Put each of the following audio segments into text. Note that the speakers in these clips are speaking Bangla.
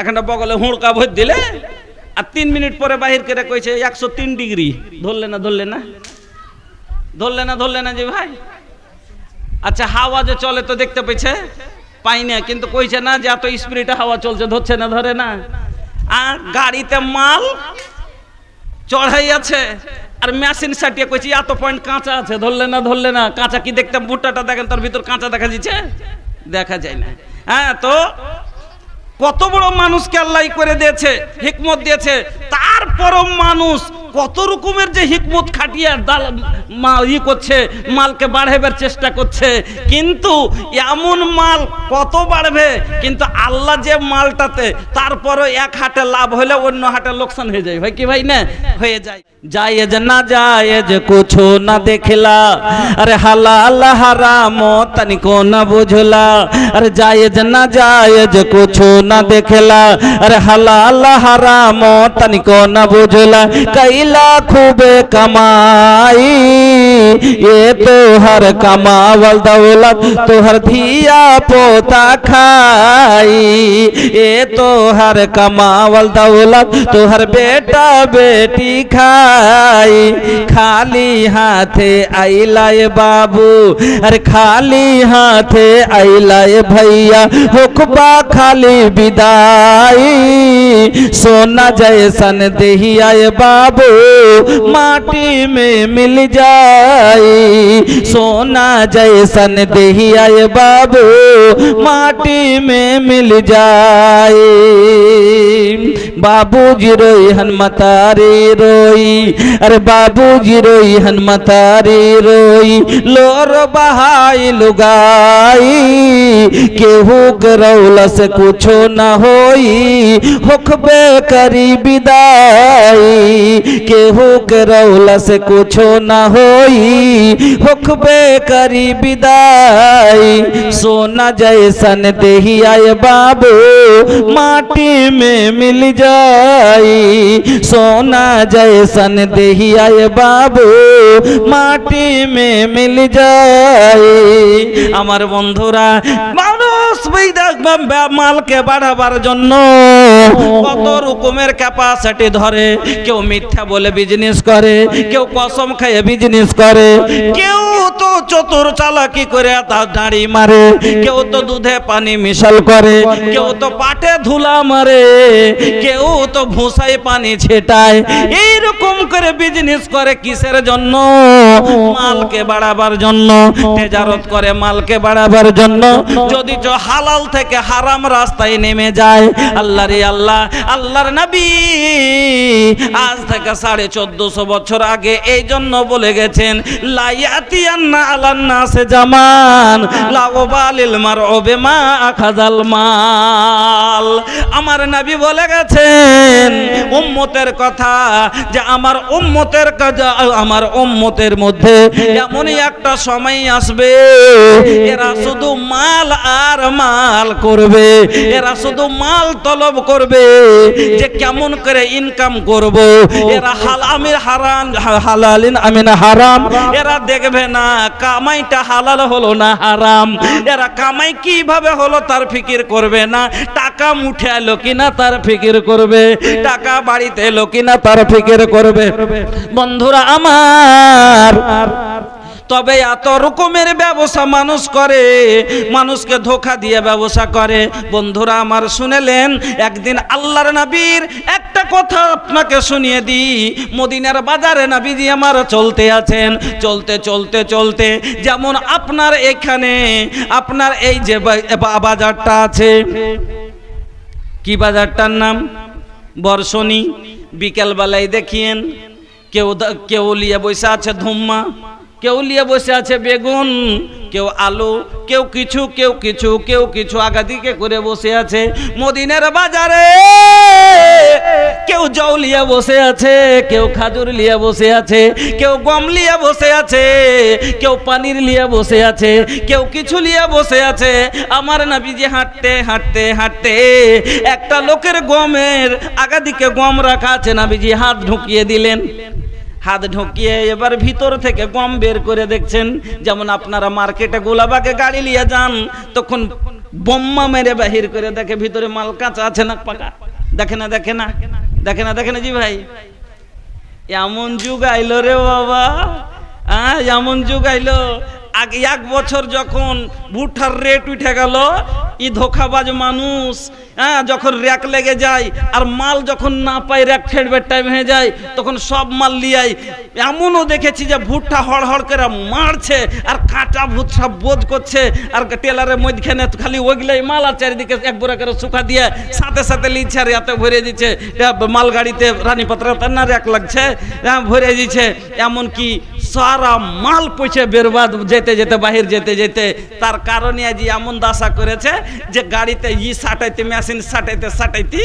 এখানটা বগলে হুড়কা ভর দিলে আর 3 মিনিট পরে বাহির করে কইছে 103 ডিগ্রি। ধরলে না যে ভাই। আচ্ছা হাওয়া যে চলে তো দেখতে পেয়েছে, পাই না, কিন্তু কইছে না যে এত স্পিডে হাওয়া চলছে, ধরছে না, ধরে না। আর গাড়িতে মাল চড়াই আছে আর মেশিন সাটিয়ে কইছে এত পয়েন্ট কাঁচা আছে। ধরলে না, কাঁচা কি দেখতে, ভুট্টাটা দেখেন তার ভিতর কাঁচা দেখা যাচ্ছে, দেখা যায় না। হ্যাঁ, তো কত বড় মানুষকে আল্লাহ করে দিয়েছে, হিকমত দিয়েছে, তারপরও মানুষ কত রকমের যে হিকমত খাটিয়ে করছে, মালকে বাড়াবার চেষ্টা করছে, কিন্তু এমন মাল কত বাড়বে, কিন্তু আল্লাহ যে মালটাতে তারপরও এক হাটে লাভ হলে অন্য হাটে লোকসান হয়ে যায়। ভাই কি ভাই না হয়ে যায়। জায়েজ না জায়েজ কুছো না দেখলা, আরে হালাল হারাম তনিকো না বুঝলা, আরে জায়েজ না জায়েজ কুছো না দেখলা, আরে হালাল হারাম তনিকো না বুঝলা, कैला खूबे कमाई ये तो हर कमावल दौलत तो हर धिया पोता खाई, ये तो हर कमावल दौलत तो हर बेटा बेटी खाई, खाली हाथे आइलाए बाबू, अरे खाली हाथे आइलाए भैया, हुक्बा खाली विदाई, सोना जैसन देहियाए बाबू माटी में मिल जाए, सोना जैसन देहियाए बाबू माटी में मिल जाए, बाबूजी रोई हनुमतारी रोई, अरे बाबूजी रोई हनुमतारी रोई, लोर बहाई लुगाई, केहू करौला से कुछो न होई, हुक्बे करी विदाई, केहू करौला से कुछो न होई, हुक्बे करी विदाई, सोना जैसन देहियाए बाबू माटी में मिल जाई, सोना जैसन देहियाए बाबू माटी में मिल जाई। আমার বন্ধুরা, মানুষ মালকে বাড়াবার জন্য কত রকমের ক্যাপাসিটি ধরে, কেউ মিথ্যা বলে বিজনেস করে, কেউ কসম খেয়ে বিজনেস করে, কেউ তো চতুর চালাকি করে তার দাড়ি মারে, কেউ তো দুধে পানি মিশাল করে, কেউ তো পাটে ধুলা মারে, কেউ তো ভুসায় পানি ছেটায়, এইরকম করে বিজনেস করে। কিসের জন্য? মালকে বাড়াবার জন্য, তেজারত করে মালকে বাড়াবার জন্য। যদি হালাল থেকে হারাম রাস্তায় নেমে যায়, আল্লাহ রে আল্লাহ, আল্লাহর নবী আজ থেকে 1450 বছর আগে এই জন্য বলে গেছেন, লায়াতিয়ান্না আলান্নাসে জামান লাউবালিল মারউ বিমা আখাযাল মাল। আমার নবী বলে গেছেন উম্মতের কথা, যে আমার উম্মতের মধ্যে এমনই একটা সময় আসবে, এরা শুধু মাল আর মাল করবে, এরা শুধু মাল তলব করবে, যে কেমন করে ইনকাম করব। এরা হালালিন আমিন হারাম, এরা দেখবে না কামাইটা হালাল হলো না হারাম, এরা কামাই কিভাবে হলো তার ফিকির করবে না, টাকা মুঠে এলো কিনা তার ফিকির করবে, টাকা বাড়িতে এলো কিনা তার ফিকির করবে। বন্ধুরা আমার, তবে এত রকমের ব্যবসা মানুষ করে, মানুষকে ধোঁকা দিয়ে ব্যবসা করে। বন্ধুরা আমার শুনেলেন, একদিন আল্লাহর নবীর একটা কথা আপনাকে শুনিয়ে দিই। মদিনার বাজারে নবীজি আমার চলতে আছেন, চলতে চলতে চলতে, যেমন আপনার এখানে আপনার এই যে বাজারটা আছে, কি বাজারটার নাম? বর্ষণী। বিকেল বেলায় দেখিয়েন কেউ লিয়ে বসে আছে ধুম্মা, কেউ লিয়ে বসে আছে বেগুন, কেউ আলু, কেউ কিছু আগাদিকে করে বসে আছে। মদিনার বাজারে কেউ জল লিয়ে বসে আছে, কেউ খাজুর লিয়ে বসে আছে, কেউ গম লিয়ে বসে আছে, কেউ পানির লিয়ে বসে আছে, কেউ কিছু লিয়ে বসে আছে। আমার নবীজি হাঁটতে হাঁটতে হাঁটতে একটা লোকের গমের আগাদিকে গম রাখা আছে, নবীজি হাত ঢুকিয়ে দিলেন। হাত ঢুকিয়ে এবার ভিতর থেকে গম বের করে দেখছেন। যেমন আপনারা মার্কেটে গোলাবাগে গাড়ি নিয়ে যান, তখন বোম্মা মেরে বাহির করে দেখে ভিতরে মাল কাঁচা আছে না পাকা, দেখে না দেখে না দেখে না দেখে না জি ভাই। এমন যুগ আইলো রে বাবা, এমন যুগ আইলো। আগে 1 বছর যখন ভুট্টার রেট উঠে গেল, ই ধোকাবাজ মানুষ যখন র্যাক লেগে যায় আর মাল যখন না পায়, র্যাক ফেরবার টাইম হয়ে যায়, তখন সব মাল লিয়াই। এমনও দেখেছি যে ভুট্টা হড় হড় করে মারছে আর কাঁটা ভুট্টা বোঝ করছে, আর টেলারের মধ্যখানে খালি ওইগুলাই মাল, আর চারিদিকে এক বোরা করে শুকা দিয়ে সাথে সাথে লিচ্ছে আর এতে ভরে দিচ্ছে মাল গাড়িতে, রানীপত্র না র্যাক লাগছে, ভরে দিচ্ছে। এমনকি সারা মাল পয়সা বেরবাদ যেতে যেতে বাহির যেতে যেতে। তার কারণে আজ এমন দাসা করেছে যে গাড়িতে সাটাইতে, মেশিন সাটাইতে সাটাইতে।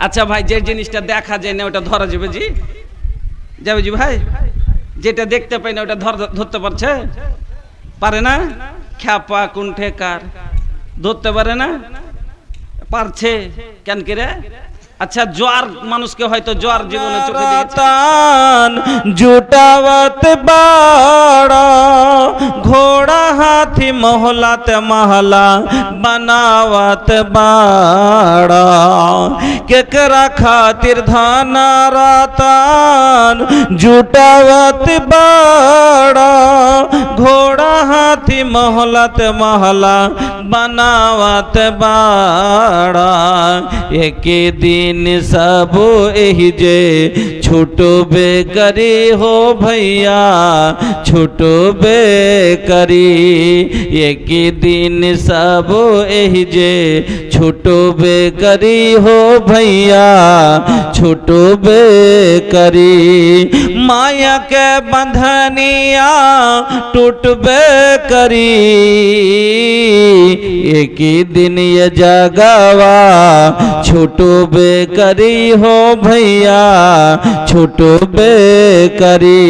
আচ্ছা ভাই, যে জিনিসটা দেখা যায় না ওটা ধরা যাবে জি, যাবে জি ভাই? যেটা দেখতে পাই না ওটা ধরতে পারছে? পারে না। খ্যাপা কুণ্ঠে কার ধরতে পারে না, পারছে কেন করে? আচ্ছা, জোয়ার মানুষকে হয়তো জোয়ার জীবনে চোখে দেখেছে। জুটাवत बाड़ा घोड़ा हाथी मोहलत महला बनावत बाड़ा केकरा खातिर धाना रातान जुटावत बाड़ा घोड़ा हाथी मोहलत महला बनावत बाड़ा एक दिन सब एही जे छुटबे करी हो भैया छुटबे करी एक दिन सब एही जे छुटबे करी हो भैया छुटबे करी माया के बंधनिया टूटबे करी एक दिन ये जगवा छुटबे करी हो भैया छुटबे करी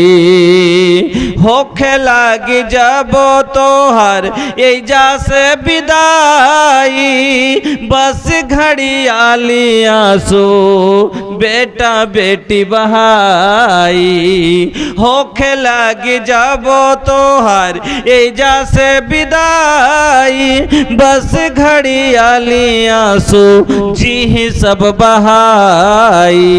होखे लागी जब तोहर एजा से विदाई बस घड़ी आली आंसू बेटा बेटी बहाई होखे लागी जब तोहर एजा से विदाई बस घड़ी आली आंसू जी सब बहाई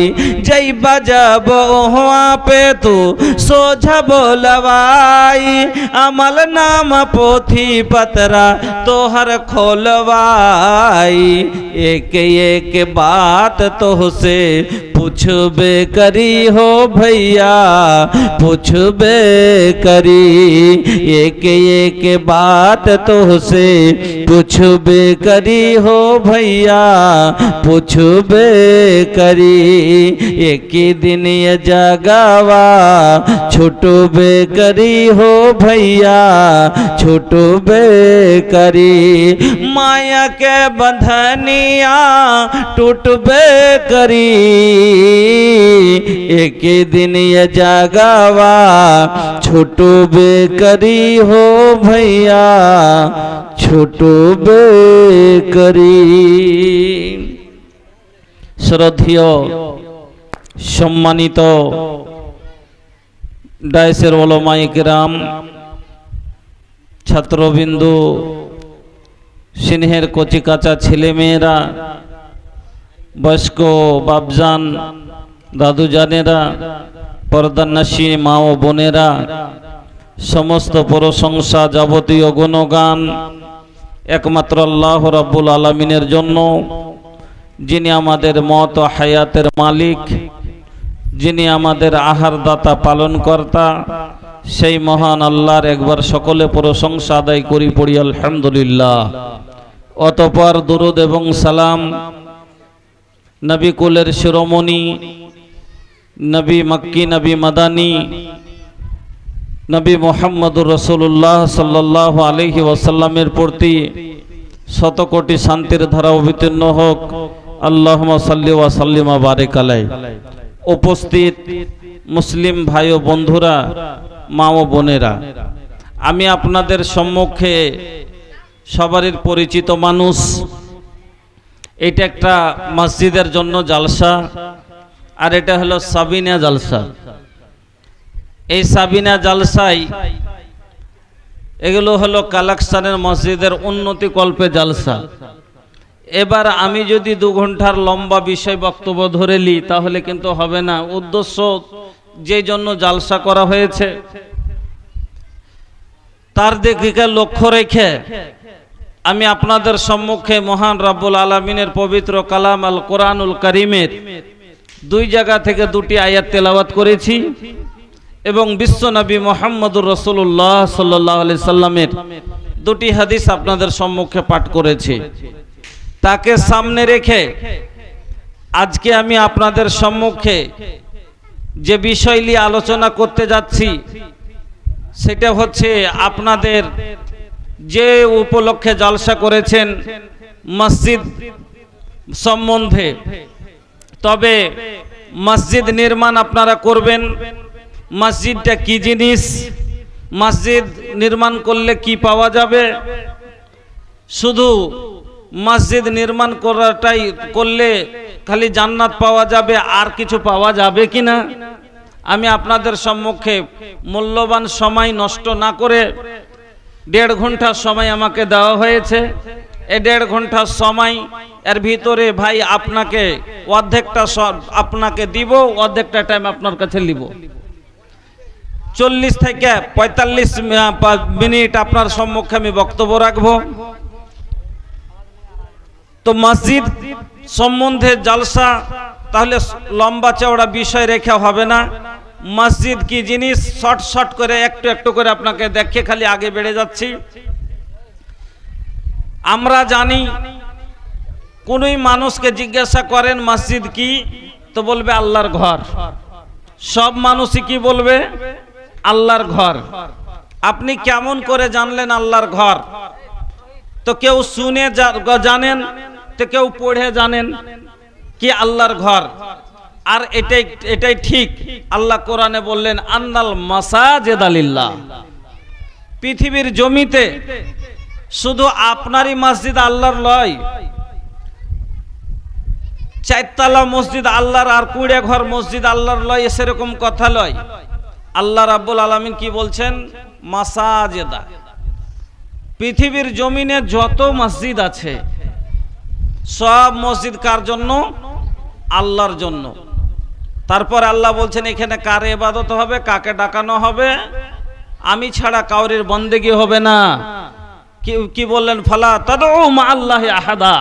जई बजब वहाँ पे तू सोझा बोलवाई अमल नाम पोथी पतरा तोहर खोलवाई एक एक बात तोहसे पूछबे करी हो भैया पूछबे करी एक एक बात तोहसे पूछबे करी हो भैया पूछबे करी एक दिन ये जगवा छुटबे करी हो भैया छुटबे करी माया के बंधनिया टूटबे करी एक दिन ये जगवा छुटबे करी हो भैया छुटबे करी। শ্রদ্ধেয় সম্মানিত ডায়েসের ওলামায়ে কেরাম, ছাত্রবিন্দু, সিংহের কচি কাঁচা ছেলেমেয়েরা, বয়স্ক বাপজান, দাদুজানেরা, পর্দানাসী মা ও বোনেরা, সমস্ত প্রশংসা যাবতীয় গুণগান একমাত্র আল্লাহ রাব্বুল আলামিনের জন্য, যিনি আমাদের মত ও হায়াতের মালিক, যিনি আমাদের আহার দাতা পালন কর্তা, সেই মহান আল্লাহর একবার সকলে প্রশংসা আদায় করি পড়ি আলহামদুলিল্লাহ। অতঃপর দুরূদ এবং সালাম নবী কুলের শিরোমণি, নবী মক্কি, নবী মাদানী, নবী মুহাম্মদুর রাসূলুল্লাহ সাল্লাল্লাহু আলাইহি ওয়াসাল্লামের প্রতি শত কোটি শান্তির ধারা অবতীর্ণ হোক। আল্লাহুম্মা সাল্লি ওয়া সাল্লিম ওয়া বারিক আলাইহি। উপস্থিত মুসলিম ভাই ও বন্ধুরা, মা ও বোনেরা, আমি আপনাদের সম্মুখে সবারই পরিচিত মানুষ। এটা একটা মসজিদের জন্য জালসা, আর এটা হলো সাবিনা জালসা। এই সাবিনা জালসায় এগুলো হলো কালেকশনের মসজিদের উন্নতি কল্পে জালসা। এবার আমি যদি 2 ঘন্টার লম্বা বিষয় বক্তব্য ধরে নিই তাহলে কিন্তু হবে না। উদ্দেশ্য যে জন্য জালসা করা হয়েছে তার দিকে লক্ষ্য রেখে আমি আপনাদের সম্মুখে মহান রব্বুল আলামিনের পবিত্র কালাম আল কোরআনুল কারীমের 2 জায়গা থেকে 2টি আয়াত তেলাওয়াত করেছি এবং বিশ্বনবী মুহাম্মদুর রাসূলুল্লাহ সাল্লাল্লাহু আলাইহি সাল্লামের 2টি হাদিস আপনাদের সম্মুখে পাঠ করেছি। তাকে সামনে রেখে আজকে আমি আপনাদের সম্মুখে যে বিষয় নিয়ে আলোচনা করতে যাচ্ছি সেটা হচ্ছে আপনাদের যে উপলক্ষে জলসা করেছেন মসজিদ সম্বন্ধে। তবে মসজিদ নির্মাণ আপনারা করবেন, মসজিদটা কি জিনিস, মসজিদ নির্মাণ করলে কি পাওয়া যাবে, শুধু মসজিদ নির্মাণ করাটাই করলে খালি জান্নাত পাওয়া যাবে আর কিছু পাওয়া যাবে কিনা, আমি আপনাদের সম্মুখে মূল্যবান সময় নষ্ট না করে 1.5 ঘন্টার সময় আমাকে দেওয়া হয়েছে। এই 1.5 ঘন্টার সময় এর ভিতরে ভাই আপনাকে অর্ধেকটা আপনাকে দিব, অর্ধেকটা টাইম আপনার কাছে নিব। 40 থেকে 45 মিনিট আপনার সম্মুখে আমি বক্তব্য রাখবো। তো মসজিদ সম্বন্ধে জলসা তাহলে লম্বা চওড়া বিষয় রেখে হবে না। মসজিদ কি জিনিস শর্ট শর্ট করে একটু একটু করে আপনাকে দেখে খালি আগে বেড়ে যাচ্ছি। আমরা জানি কোনই মানুষকে জিজ্ঞাসা করেন মসজিদ কি, তো বলবে আল্লাহর ঘর। সব মানুষই কি বলবে? আল্লাহর ঘর। আপনি কেমন করে জানলেন আল্লাহর ঘর? তো কেউ শুনে জানেন, তো কেউ পড়ে জানেন কি আল্লাহর ঘর। আর এটাই ঠিক। আল্লাহ কোরআনে বললেন আন্নাল মাসাজিদা লিল্লাহ। পৃথিবীর জমিতে শুধু আপনারই মসজিদ আল্লাহর লয়, 4 তলা মসজিদ আল্লাহর আর 20 ঘর মসজিদ আল্লাহর লয়, সেরকম কথা লয়। আল্লাহ রাব্বুল আলামিন কি বলছেন? মাসাজিদা। পৃথিবীর জমিনে যত মসজিদ আছে সব মসজিদ কার জন্য? আল্লাহর জন্য। তারপর আল্লাহ বলছেন এখানে কার ইবাদত হবে, কাকে ডাকানো হবে? আমি ছাড়া কাউরির বন্দেগী হবে না। কি বললেন? ফালা তাদউ মা আল্লাহি আহাদা।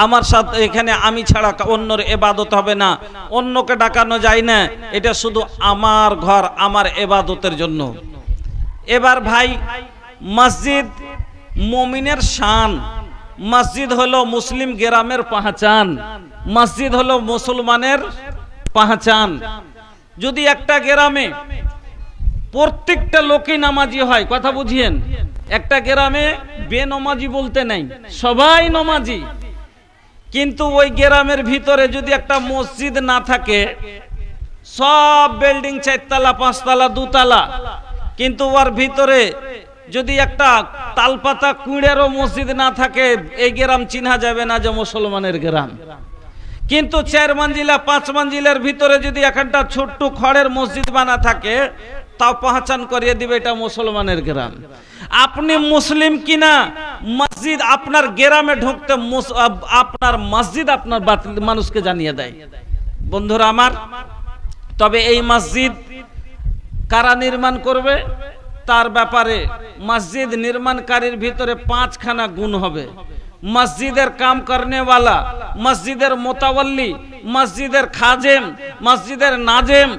আমার সাথে এখানে আমি ছাড়া অন্যর ইবাদত হবে না, অন্যকে ডাকানো যায় না। এটা শুধু আমার ঘর, আমার ইবাদতের জন্য। এবার ভাই মসজিদ মুমিনের শান। মসজিদ হলো মুসলিম গ্রামের পাহচান, মসজিদ হলো মুসলমানের পাহচান। যদি একটা গ্রামে প্রত্যেকটা লোকই নামাজি হয়, কথা বুঝিয়েন, একটা গ্রামে বেনমাজি বলতে নাই, সবাই নামাজি, কিন্তু ওই গ্রামের ভিতরে যদি একটা মসজিদ না থাকে, সব বিল্ডিং 4 তলা 5 তলা 2 তলা, কিন্তু ওর ভিতরে যদি একটা তালপাতা কুঁড়েরও মসজিদ না থাকে, এই গ্রাম চিনা যাবে না যে মুসলমানের গ্রাম। কিন্তু 4 মঞ্জিলা 5 মঞ্জিলের ভিতরে যদি একটা ছোট্ট খড়ের মসজিদ বানা থাকে, তাও পহচান করিয়ে দিবে এটা মুসলমানের গ্রাম। আপনি মুসলিম কিনা মসজিদ আপনার গ্রামে ঢুকতে আপনার মসজিদ আপনার মানুষকে জানিয়ে দেয়। বন্ধুরা আমার, তবে এই মসজিদ কারা নির্মাণ করবে তার ব্যাপারে মসজিদ নির্মাণকারীর ভিতরে 5খানা গুণ হবে। মসজিদের কাম করনে वाला, মসজিদের মোতাওয়াল্লি, মসজিদের খাজেম, মসজিদের নাজেম,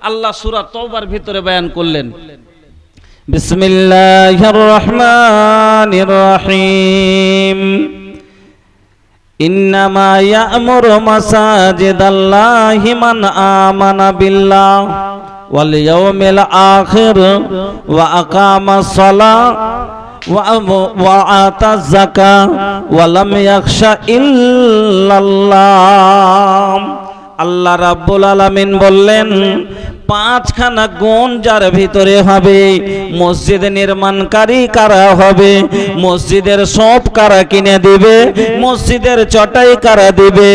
আল্লাহ সূরা তওবার ভিতরে বয়ান করলেন। বিসমিল্লাহির রহমানির রহিম। ইন্নামা ইয়া'মুরু মাসাজিদাল্লাহি মান আমানা বিল্লাহ ওয়াল ইয়াউমিল আখির ওয়া আকামাস সালাহ ওয়া আতাজ যাকাহ ওয়া লাম ইয়াখশা ইল্লাল্লাহ। আল্লাহ রাব্বুল আলামিন বললেন, পাঁচখানা গুণ যার ভিতরে হবে। মসজিদ নির্মাণকারী কারা হবে, মসজিদের সব কারা কিনে দিবে, মসজিদের চটাই কারা দিবে,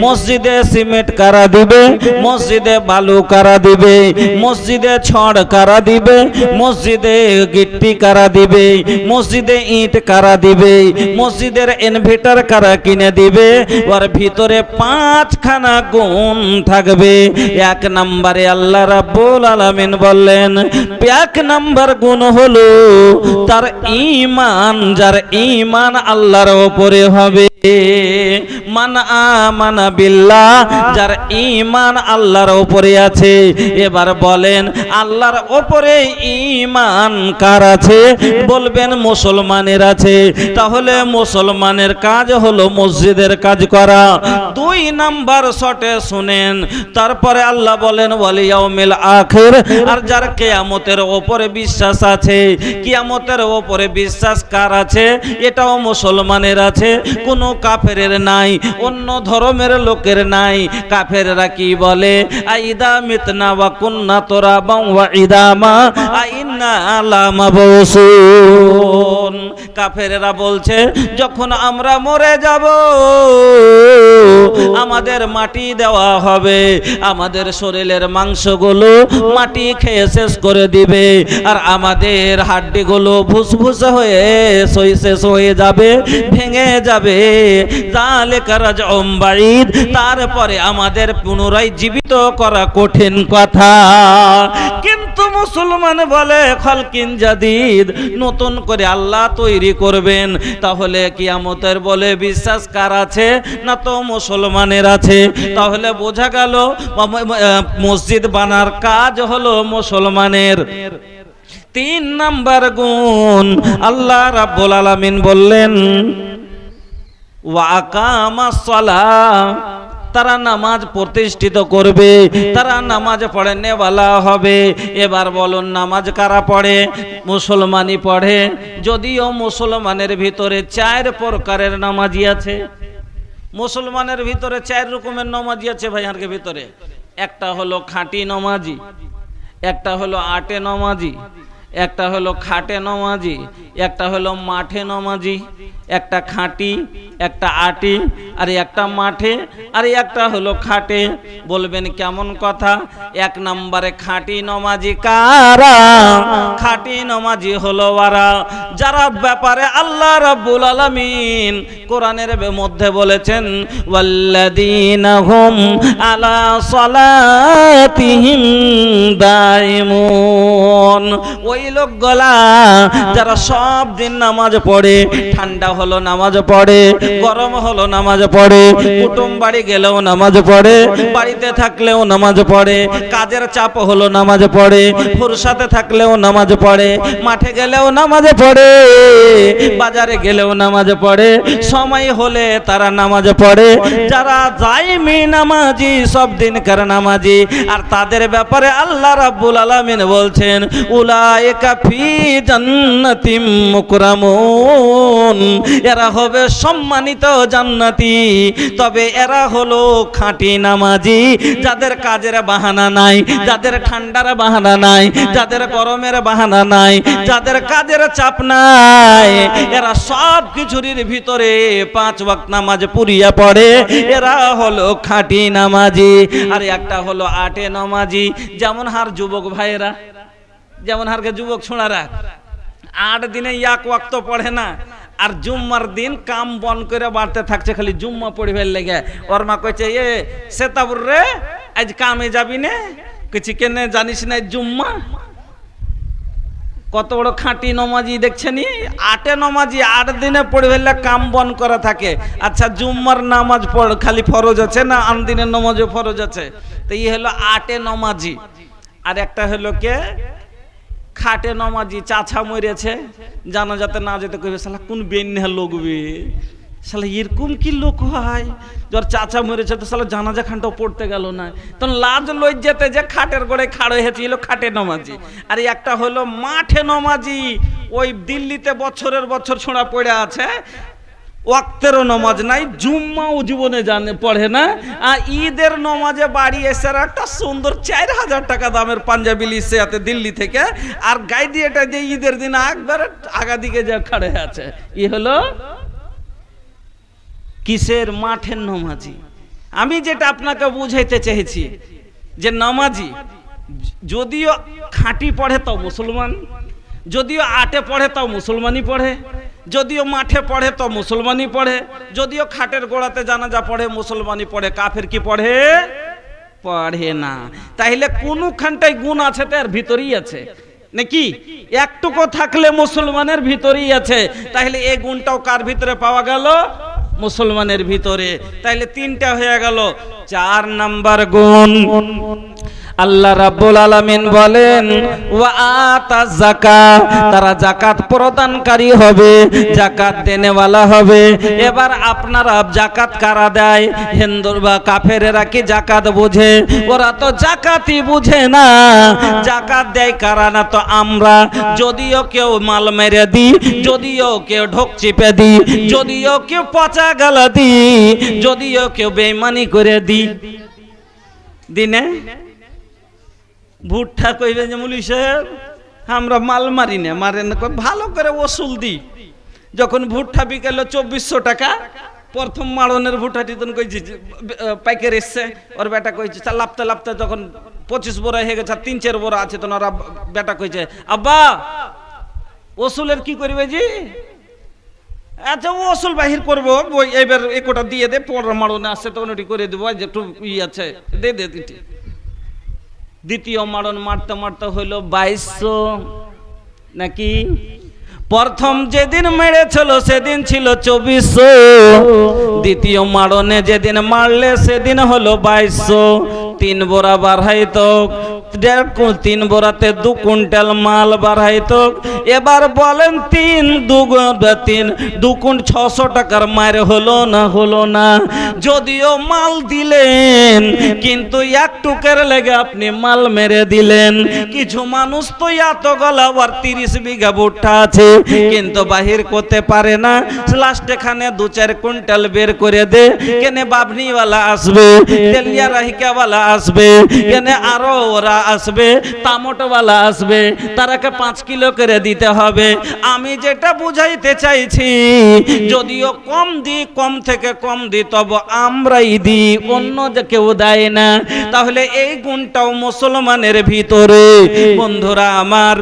মসজিদে সিমেন্ট কারা দিবে, মসজিদে বালু কারা দিবে, মসজিদে ছড় কারা দিবে, মসজিদে গিট্টি কারা দিবে, মসজিদে ইট কারা দিবে, মসজিদের ইনভার্টার কারা কিনে দিবে। ওর ভিতরে পাঁচখানা গুণ থাকবে। এক নম্বরে আল্লাহ রাব্বুল আলামিন বললেন, এক নম্বর গুণ হলো তার ঈমান, যার ঈমান আল্লাহর উপরে হবে। মান আমানা বিল্লাহ, যার ঈমান আল্লাহর উপরে আছে। এবার বলেন আল্লাহর উপরে ঈমান কার আছে? বলবেন মুসলমানের আছে। তাহলে মুসলমানের কাজ হলো মসজিদের কাজ করা। দুই নাম্বার শটে শুনেন, তারপরে আল্লাহ বলেন ওয়াল ইয়াউমিল আখির, আর যার কিয়ামতের উপরে বিশ্বাস আছে। কিয়ামতের উপরে বিশ্বাস কার আছে? এটাও মুসলমানের আছে, কোনো কাফেরের নাই, অন্য ধর্মের লোকের নাই। কাফেররা কি বলে? আইদা মিতনা ওয়া কুন্না তুরাবা ওয়া ইদামা আইন্না লামাবসুন। কাফেররা বলছে যখন আমরা মরে যাব আমাদের মাটি দেওয়া হবে, আমাদের শরীরের মাংসগুলো মাটি খেয়ে শেষ করে দিবে, আর আমাদের হাড্ডিগুলো ভুসভুস হয়ে শেষ হয়ে যাবে, ভেঙে যাবে। তারপরে আমাদের পুনরায় জীবিত করা কঠিন কথা। কিন্তু মুসলমান বলে খালকিন জাদিদ, নতুন করে আল্লাহ তৈরি করবেন। তাহলে কিয়ামতের বলে বিশ্বাস কার আছে? না তো মুসলমানের আছে। তাহলে বোঝা গেল মসজিদ বানার কাজ হলো মুসলমানের। তিন নাম্বার গুণ আল্লাহ রাব্বুল আলামিন বললেন ওয়া আকামাস সালাহ, তারা নামাজ প্রতিষ্ঠিত করবে, তারা নামাজ পড়ে নেওয়ালা হবে। এবার বলুন নামাজ কারা পড়ে? মুসলমানই পড়ে। যদিও মুসলমানের ভিতরে 4 প্রকারের নামাজি আছে। মুসলমানের ভিতরে 4 রকমের নামাজি আছে ভাইয়ার ভিতরে। একটা হলো খাঁটি নামাজি, একটা হলো আটে নামাজি, একটা হলো খাটে নামাজি, একটা হলো মাঠে নামাজি। একটা খাঁটি, একটা আটি, আর একটা মাঠে, আর একটা হলো খাটে। বলবেন কেমন কথা? এক নম্বরে খাঁটি নামাজি কারা? খাঁটি নামাজি হলো ওরা যারা ব্যাপারে আল্লাহ রাব্বুল আলামিন কোরআনের মধ্যে বলেছেন ওয়াল্লাযীনা হুম আলা সালাতিহিম দাইমুন। ওই লোকগুলা যারা সব দিন নামাজ পড়ে, ঠান্ডা হলো নামাজ পড়ে, গরম হলো নামাজ পড়ে, কুটুম বাড়ি গেলেও নামাজ পড়ে, বাড়িতে থাকলেও নামাজ পড়ে, কাজের চাপ হলো নামাজ পড়ে, ফুরসাতে থাকলেও নামাজ পড়ে, মাঠে গেলেও নামাজ পড়ে, বাজারে গেলেও নামাজ পড়ে, সময় হলে তারা নামাজ পড়ে। যারা জাইমি নামাজি, সব দিনকার নামাজি, আর তাদের ব্যাপারে আল্লাহ রাব্বুল আলামিন বলছেন উলাইকা ফি জান্নাতিম মুকরামুন, এরা হবে সম্মানিত জান্নাতি। তবে এরা হলো খাঁটি নামাজি, যাদের কাজের বাহানা নাই, যাদের ঠান্ডার বাহানা নাই, যাদের গরমের বাহানা নাই, যাদের কাজের চাপ নাই, এরা সব কিছুর ভিতরে 5 ওয়াক্ত নামাজ পুরিয়া পড়ে। এরা হলো খাঁটি নামাজি। আর একটা হলো আটে নামাজি, যেমন হার যুবক ভাইয়েরা, যেমন হারকে যুবক ছোঁড়ারা 8 দিনে 1 ওয়াক্ত পড়ে না, আর জুম্মার দিন কাম বন করে বাড়তে থাকছে, খালি জুম্মা পড়িবার লেগে। ওর মা কইছে এ সেতাবুর রে আজ কামে যাবি না? কইছি কেন জানিস না জুম্মা? কত বড় খাঁটি নমাজি দেখছেন। 8 নমাজি 8 দিনে পড়ে ফেললে কাম বন করা থাকে। আচ্ছা জুম্মার নামাজ পড় খালি ফরজ আছে না আন দিনের নামাজও ফরজ আছে? তো এই হলো 8 নমাজি। আর একটা হলো কে খাটে নমাজি, চাচা মরেছে, জানা যাতে না যেতে কইবে শালা কোন বেন্যা লোকবে, শালা এরকম কি লোক হয় যার চাচা মরেছে তো শালা জানাজা খানটাও পড়তে গেল না, তখন লাজ লজ্জাতে যে খাটের গোড়ায় খাড়ো হয়েছিল খাটে নমাজি। আর একটা হলো মাঠে নমাজি, ওই দিল্লিতে বছরের বছর ছোঁড়া পড়ে আছে, ওয়াক্তেরও নামাজ নাই, জুম্মাও জীবনে জানে পড়ে না, আর ঈদের নামাজে বাড়ি এসে একটা সুন্দর 4,000 টাকা দামের পাঞ্জাবি লিসে আতে দিল্লি থেকে, আর গাইডি এটা দিয়ে ঈদের দিন একবারে আগা দিকে যা খাড়ে আছে। ই হলো কিসের? মাঠের নামাজি। আমি যেটা আপনাকে বুঝাইতে চেয়েছি যে নামাজি যদিও খাঁটি পড়ে তাও মুসলমান, যদিও আটে পড়ে তাও মুসলমানই পড়ে, যদিও মাঠে পড়ে তো মুসলমানই পড়ে, যদিও খাটের গোড়াতে জানাজা পড়ে মুসলমানই পড়ে, কাফের কি পড়ে? পড়ে না। তাইলে কোনখানটায় গুণ আছে তার ভিতরেই আছে নাকি? একটুকু থাকলে মুসলমানের ভিতরেই আছে। তাহলে এই গুণটাও কার ভিতরে পাওয়া গেল? মুসলমানের ভিতরে। তাইলে 3টা হয়ে গেল। 4 নাম্বার গুণ আল্লাহ রাব্বুল আলামিন বলেন ওয়া আতাজ যাকাত, তারা যাকাত প্রদানকারী হবে, যাকাত দেনেওয়ালা হবে। এবার আপনারা যাকাত কারা দেয়? হিন্দু বা কাফেরেরা কি যাকাত বুঝে? ওরা তো যাকাতই বুঝে না। যাকাত দেয় কারা? না তো আমরা। যদিও কেউ মাল মেরে দি, যদিও কেউ ঢোক চিপে দি, যদিও কেউ পচা গালা দি, যদিও কেউ বেঈমানি করে দি, দিনে ভুট্টা কইবে যে মুলি সাহেব আমরা মাল মারি না, মারে না, ভালো করে ওসুল দি। যখন ভুট্টা বিকেল 2400 টাকা, প্রথম মাড়নের ভুট্টাটি তখন কইছি পাইকার এসছে, ওর বেটা কইছে লাপতে লাপতে যখন 25 বোরা হয়ে গেছে, 3-4 বোরা আছে, তখন ওরা বেটা কইছে আব্বা ওসুলের কি করবে জি? আচ্ছা ওসুল বাহির করবো, এইবার একটা দিয়ে দে, পর মাড়নে আসছে তখন ওটি করে দেবো, যে একটু ই আছে দে দে দিটি। দ্বিতীয় মারণ মারতে মারতে হইল 2200 নাকি? প্রথম যেদিন মেরেছিল সেদিন ছিল 2400, দ্বিতীয় মারণে যেদিন মারলে সেদিন হলো 2200। 3 বোরা বাড়াইতো, 3 বোরাতে 2 কুইন্টাল মাল বাড়াইতো। এবার বলেন 3 2 গুণ 600 টাকার মার হলো না? হলো না। যদিও মাল দিলেন কিন্তু এক টুকের লেগে আপনি মাল মেরে দিলেন। কিছু মানুষ তো এত গলা আর 30 বিঘা ভুট্টা আছে কিন্তু বাহির করতে পারে না, লাস্ট এখানে 2-4 কুইন্টাল বের করে দে। কেনে বাবনিওয়ালা আসবে, তেলিয়া রাহিকাওয়ালা আসবে, কেনে আরো ওরা আসবে, তামটওয়ালা আসবে, তারাকে 5 কিলো করে দিতে হবে। আমি যেটা বুঝাইতে চাইছি যদিও কম দি, কম থেকে কম দি, তবে আমরাই দি, অন্য যে কেউ দেয় না। তাহলে এই গুণটাও মুসলমানের ভিতরে। বন্ধুরা আমার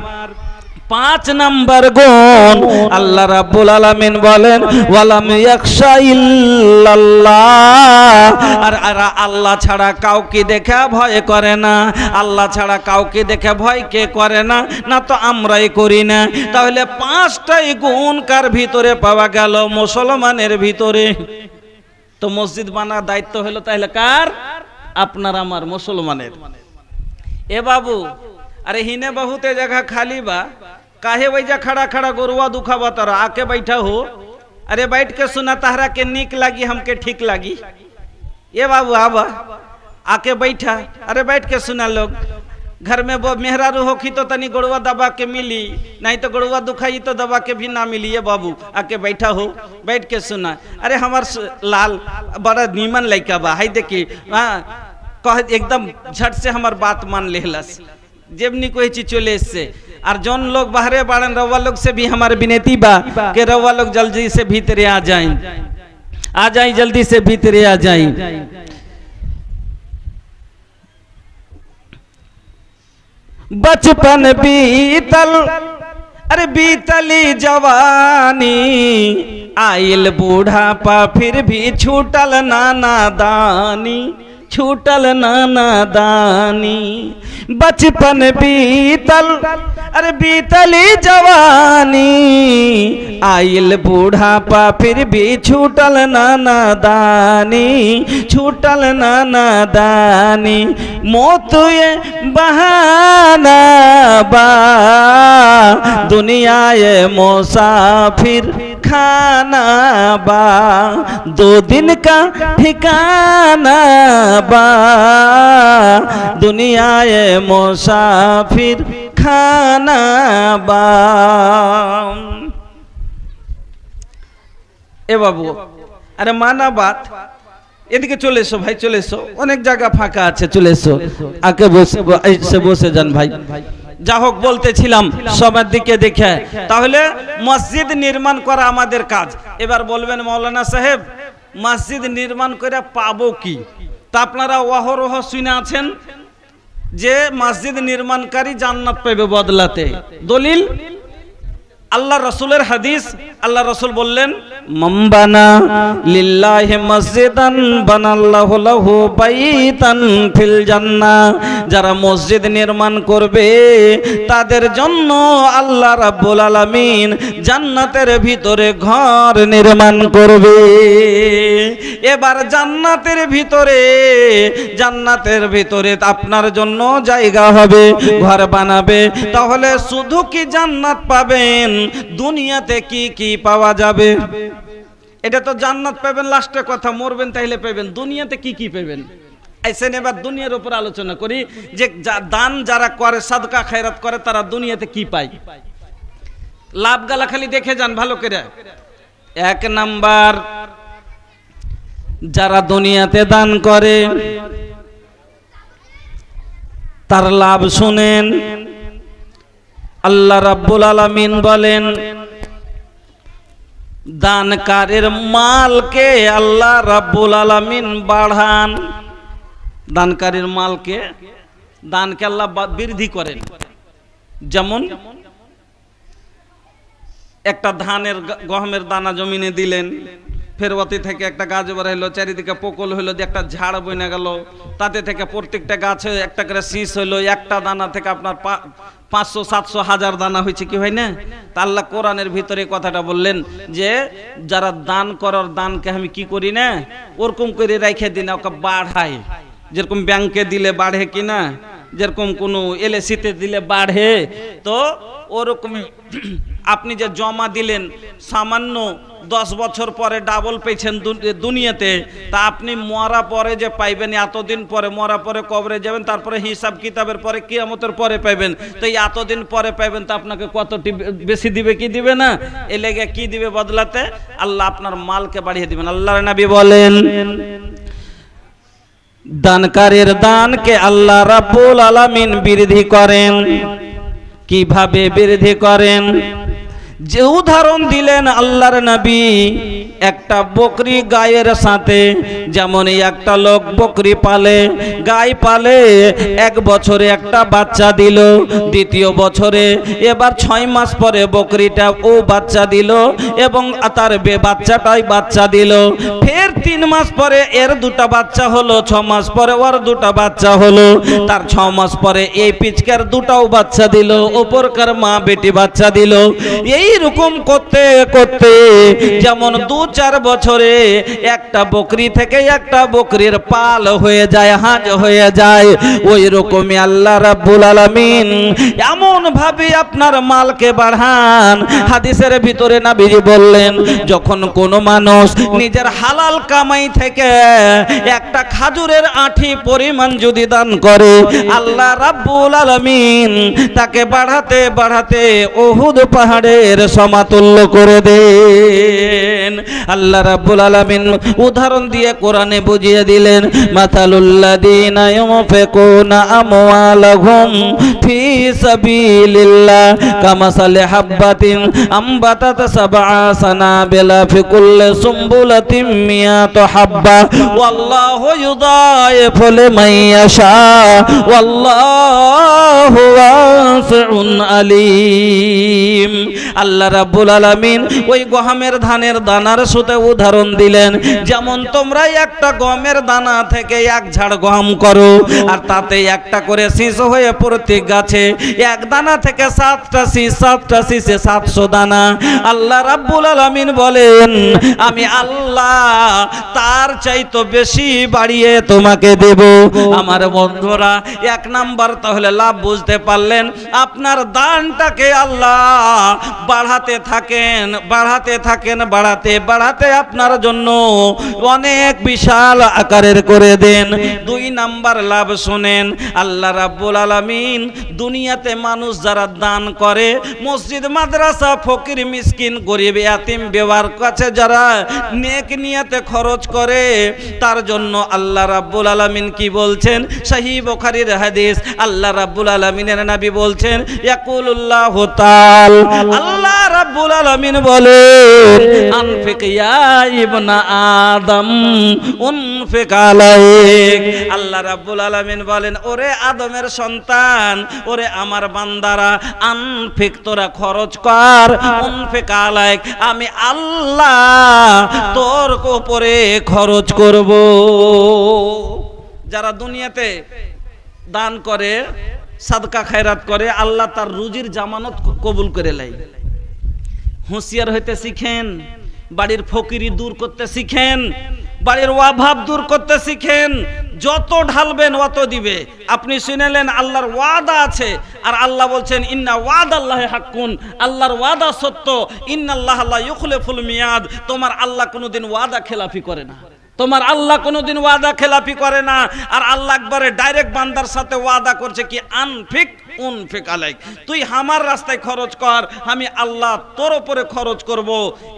5 নাম্বার গুণ আল্লাহ রাব্বুল আলামিন বলেন ওয়ালাম ইয়াখশা ইল্লাল্লাহ, আর আল্লাহ ছাড়া কাউকে দেখে ভয় করে না। আল্লাহ ছাড়া কাউকে দেখে ভয় কে করে না? না তো আমরাই করি না। তাহলে 5টাই গুণ কার ভিতরে পাওয়া গেল? মুসলমানের ভিতরে। তো মসজিদ বানার দায়িত্ব হলো তাহলে কার? আপনার আমার, মুসলমানের। এ বাবু अरे हिने बहुते जगह खाली बा, काहे वैजा खड़ा खड़ा गोरुआ दुखावा तारा, आके बैठा हो। अरे बैठ के सुना, ताहरा के निक लगी, हमके ठीक लगी। ये बाबू आबा आके बैठा, अरे बैठ के सुना। लोग घर में वो मेहरारू होखी तो तनी गोरुआ दबा के मिली, नहीं तो गोरुआ दुखाई तो दबा के भी ना मिली। ये बाबू आके बैठा हो, बैठ के सुना। अरे हमार लाल बड़ा नीमन लइका बा, हाय देखी कह एकदम झट से हमार बात मान लेहलस, जेबनी कोई चीज चले इससे। और जौन लोग बाहरे बाड़न रवा लोग से भी हमारे विनती बा कि रवा लोग जल्दी से भीतरे आ जाएं, जल्दी से भीतरे आ जाएं। बचपन बीतल, अरे बीतली जवानी, आइल बूढ़ापा फिर भी छूटल नाना दानी, छूटल नाना दानी। बचपन बीतल, अरे बीतली जवानी, आइल बूढ़ापा फिर भी छूटल नाना दानी, छूटल नाना दानी। मौत ये बहाना बा, दुनिया ये मुसाफिर खाना बा, 2 दिन का ठिकाना बा, दुनिया ये मुसाफिर खाना बा। এ বাবু, আরে মানাবাত, এদিকে চলে এসো ভাই, চলে এসো, অনেক জায়গা ফাঁকা আছে, চলে এসো, আগে বসে যান ভাই। যা হোক বলতেছিলাম সবার দিকে দেখে, তাহলে মসজিদ নির্মাণ করা আমাদের কাজ। এবার বলবেন মৌলানা সাহেব মসজিদ নির্মাণ করে পাবো কি? তা আপনারা অহরহ শুনে আছেন যে মসজিদ নির্মাণকারী জান্নাত পাবে বদলাতে। দলিল আল্লাহ রসুলের হাদিস। আল্লাহ রসুল বললেন মাম্বানা লিল্লাহি মসজিদান বানাল্লাহু লাহু বাইতান ফিল জান্নাহ, যারা মসজিদ নির্মাণ করবে তাদের জন্য আল্লাহ রাব্বুল আলামিন জান্নাতের ভিতরে ঘর নির্মাণ করবে। এবার জান্নাতের ভিতরে আপনার জন্য জায়গা হবে, ঘর বানাবে। তাহলে শুধু কি জান্নাত পাবেন, দুনিয়াতে কি কি পাওয়া যাবে? এটা তো জান্নাত পাবেন লাস্টে কথা, মরবেন তাইলে পাবেন, দুনিয়াতে কি কি পাবেন? আইসেন এবার দুনিয়ার উপর আলোচনা করি যে দান যারা করে, সাদকা খায়রাত করে, তারা দুনিয়াতে কি পায়। লাভ গালা খালি দেখে যান ভালো করে। এক নাম্বার, যারা দুনিয়াতে দান করে তার লাভ শুনেন। আল্লাহ রাব্বুল আলামিন বলেন দানকারীর মালকে আল্লাহ রাব্বুল আলামিন বাড়ান। দানকারীর মালকে, দানকে আল্লাহ বৃদ্ধি করেন। যেমন একটা ধানের গহমের দানা জমিনে দিলেন, ফেরওয়াতি থেকে একটা গাছ বার হইলো, চারিদিকে পোকল হইলো, দিয়ে একটা ঝাড় বইনে গেল, তাতে থেকে প্রত্যেকটা গাছে একটা করে শীষ হইলো, একটা দানা থেকে আপনার 500, 700, 1000 দানা হয়েছে, কি হয় না? তা আল্লাহ কোরআনের ভিতরে কথাটা বললেন যে যারা দান করার দানকে আমি কি করি না, ওরকম করে রেখে দিই না, ওকে বাড়াই। যেরকম ব্যাংকে দিলে বাড়ে কিনা, যেরকম কোনো এলআইসিতে দিলে বাড়ে, তো ওরকমই আপনি যে জমা দিলেন সামান্য 10 বছর পরে ডাবল পেয়েছেন দুনিয়াতে, তা আপনি মরা পরে যে পাইবেন, এতদিন পরে মরা পরে কবরে যাবেন, তারপরে হিসাব কিতাবের পরে কিয়ামতের পরে পাইবেন। তো এই এতদিন পরে পাইবেন, তো আপনাকে কতটি বেশি দিবে কি দিবে না? এ লেগে কি দিবে বদলাতে? আল্লাহ আপনার মালকে বাড়িয়ে দিবেন। আল্লাহর নবী বলেন দানকারীর দানকে আল্লাহ রাব্বুল আলামিন বৃদ্ধি করেন। কিভাবে বৃদ্ধি করেন? যে উদাহরণ দিলেন আল্লাহর নবী, একটা বকরি গায়ের সাথে, যেমন একটা লোক বকরি পালে, গাই পালে, 1 বছরে একটা বাচ্চা দিল, দ্বিতীয় বছরে এবার 6 মাস পরে বকরিটা ও বাচ্চা দিল, এবং তার বাচ্চাটাই বাচ্চা দিল, ফের 3 মাস পরে এর 2টা বাচ্চা হলো, 6 মাস পরে ওর 2টা বাচ্চা হলো, তার 6 মাস পরে এই পিচকার 2টাও বাচ্চা দিল, ওপরকার মা বেটি বাচ্চা দিল। এইরকম করতে করতে যেমন 2-4 বছরে একটা বকরি থেকে একটা বকরির পাল হয়ে যায়, হাঁস হয়ে যায়, ওই রকমই আল্লাহ রাব্বুল আলামিন এমন ভাবে আপনার মালকে বাড়ান। হাদিসের ভিতরে নবীজি বললেন যখন কোনো মানুষ নিজের হালাল কামাই থেকে একটা খাজুরের আঁটি পরিমাণ যদি দান করে, আল্লাহ রাব্বুল আলামিন তাকে বাড়াতে বাড়াতে উহুদ পাহাড়ের সমাতুল্য করে দেন। আল্লাহ রাব্বুল আলামিন উদাহরণ দিয়ে কোরআনে বুঝিয়ে দিলেন মাতালুল্লাযীনা ইউনফিকুনা আমওয়ালাহুম ফি সাবিলিল্লাহ কামাসালি হাববাতিন আমবাতাত সাবআ সানাবিলা ফি কুল্লি সুমবুলাতিন মিয়াতু হাব্বা ওয়াল্লাহু ইউদাইফু লিমান ইয়াশা ওয়াল্লাহু ওয়াসিউন আলীম। আল্লাহ রাব্বুল আলামিন ওই গহমের ধানের দানার সাথে উদাহরণ দিলেন, যেমন তোমরা একটা গমের দানা থেকে 1 ঝাড় গম করো, আর তাতে একটা করে শীষ হয়ে প্রত্যেক গাছে 1 দানা থেকে 7টা শীষ, 7টা শীষে 700 দানা। আল্লাহ রাব্বুল আলামিন বলেন আমি আল্লাহ তার চাইতে বেশি বাড়িয়ে তোমাকে দেব। আমার বন্ধুরা, 1 নাম্বার তাহলে লাভ বুঝতে পারলেন, আপনার দানটাকে আল্লাহ বাড়াতে থাকেন, বাড়াতে থাকেন, বাড়াতে বাড়াতে আপনার জন্য অনেক বিশাল আকারের করে দেন। 2 নাম্বার লাভ শুনেন, আল্লাহ রাব্বুল আলামিন দুনিয়াতে মানুষ যারা দান করে, মসজিদ মাদ্রাসা ফকির মিসকিন গরিব ইয়াতিম বেওয়ার কাছে যারা নেক নিয়তে খরচ করে, তার জন্য আল্লাহ রাব্বুল আলামিন কি বলছেন? সহিহ বুখারীর হাদিস, আল্লাহ রাব্বুল আলামিনের নবী বলছেন, ইয়াকুলুল্লাহু তাআলা, আল্লাহ রাব্বুল আলামিন বলেন, আনফিক ইয়া ইবনা আদম উনফিক আলাইক। আল্লাহ রাব্বুল আলামিন বলেন, ওরে আদমের সন্তান, ওরে আমার বান্দারা, আনফিক তোরা খরচ কর, উনফিক আলাইক আমি আল্লাহ তোর উপরে খরচ করব। যারা দুনিয়াতে দান করে, সাদকা খায়রাত করে, আল্লাহ তার রুজির জামানত কবুল করে লাই। হুঁশিয়ার হইতে শিখেন, বাড়ির ফকিরি দূর করতে শিখেন, বাড়ির অভাব দূর করতে শিখেন। যত ঢালবেন অত দিবে। আপনি শুনেলেন আল্লাহর ওয়াদা আছে, আর আল্লাহ বলছেন ইন্না ওয়াদাল্লাহি হাক্কুন, আল্লাহর ওয়াদা সত্য, ইন্নাল্লাহা লা ইউখলিফুল মিয়াদ। তোমার আল্লাহ কোনোদিন ওয়াদা খেলাফি করে না, তোমার আল্লাহ কোনোদিন ওয়াদা খেলাফি করে না। আর আল্লাহ একবারে ডাইরেক্ট বান্দার সাথে ওয়াদা করছে কি, আনফিক উনফিক আলাইক, তুই আমার রাস্তায় খরচ কর, আমি আল্লাহ তোর উপরে খরচ করব।